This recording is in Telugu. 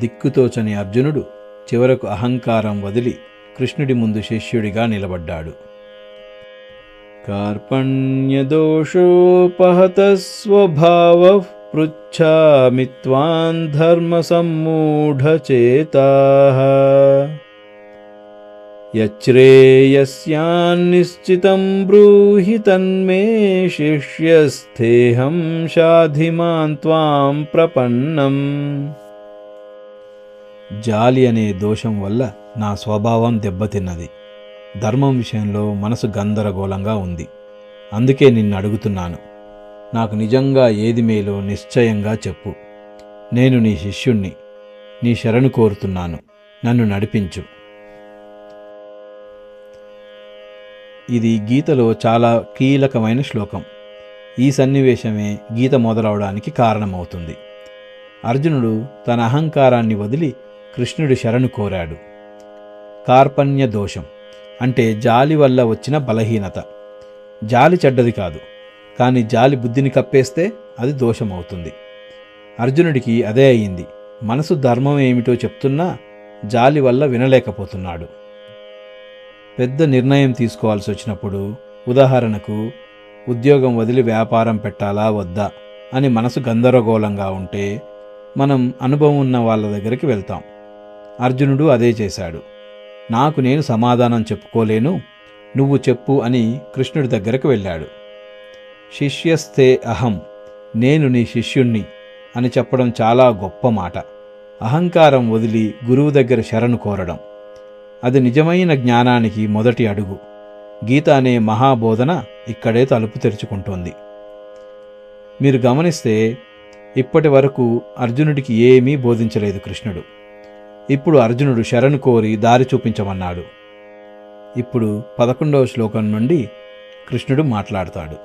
దిక్కుతోచని అర్జునుడు చివరకు అహంకారం వదిలి కృష్ణుడి ముందు శిష్యుడిగా నిలబడ్డాడు. కార్పణ్యదోషోపహతః స్వభావః పృచ్ఛామి త్వాం ధర్మసమ్మూఢచేతాః యచ్ఛ్రేయస్యాన్నిశ్చితం బ్రూహి తన్మే శిష్యస్థేహం షాధిమాన్ త్వాం ప్రపన్నం. జాలి అనే దోషం వల్ల నా స్వభావం దెబ్బతిన్నది. ధర్మం విషయంలో మనసు గందరగోళంగా ఉంది. అందుకే నిన్ను అడుగుతున్నాను. నాకు నిజంగా ఏది మేలో నిశ్చయంగా చెప్పు. నేను నీ శిష్యుణ్ణి. నీ శరణు కోరుతున్నాను. నన్ను నడిపించు. ఇది గీతలో చాలా కీలకమైన శ్లోకం. ఈ సన్నివేశమే గీత మొదలవడానికి కారణమవుతుంది. అర్జునుడు తన అహంకారాన్ని వదిలి కృష్ణుడి శరణు కోరాడు. కార్పణ్య దోషం అంటే జాలి వల్ల వచ్చిన బలహీనత. జాలి చెడ్డది కాదు, కానీ జాలి బుద్ధిని కప్పేస్తే అది దోషమవుతుంది. అర్జునుడికి అదే అయింది. మనసు ధర్మం ఏమిటో చెప్తున్నా జాలి వల్ల వినలేకపోతున్నాడు. పెద్ద నిర్ణయం తీసుకోవాల్సి వచ్చినప్పుడు, ఉదాహరణకు ఉద్యోగం వదిలి వ్యాపారం పెట్టాలా వద్దా అని మనసు గందరగోళంగా ఉంటే మనం అనుభవం ఉన్న వాళ్ళ దగ్గరికి వెళ్తాం. అర్జునుడు అదే చేశాడు. నాకు నేను సమాధానం చెప్పుకోలేను, నువ్వు చెప్పు అని కృష్ణుడి దగ్గరకు వెళ్ళాడు. శిష్యస్థే అహం, నేను నీ శిష్యుణ్ణి అని చెప్పడం చాలా గొప్ప మాట. అహంకారం వదిలి గురువు దగ్గర శరణు కోరడం, అది నిజమైన జ్ఞానానికి మొదటి అడుగు. గీత అనే మహాబోధన ఇక్కడే తలుపు తెరుచుకుంటోంది. మీరు గమనిస్తే ఇప్పటి వరకు అర్జునుడికి ఏమీ బోధించలేదు కృష్ణుడు. ఇప్పుడు అర్జునుడు శరణు కోరి దారి చూపించమన్నాడు. ఇప్పుడు 11వ శ్లోకం నుండి కృష్ణుడు మాట్లాడతాడు.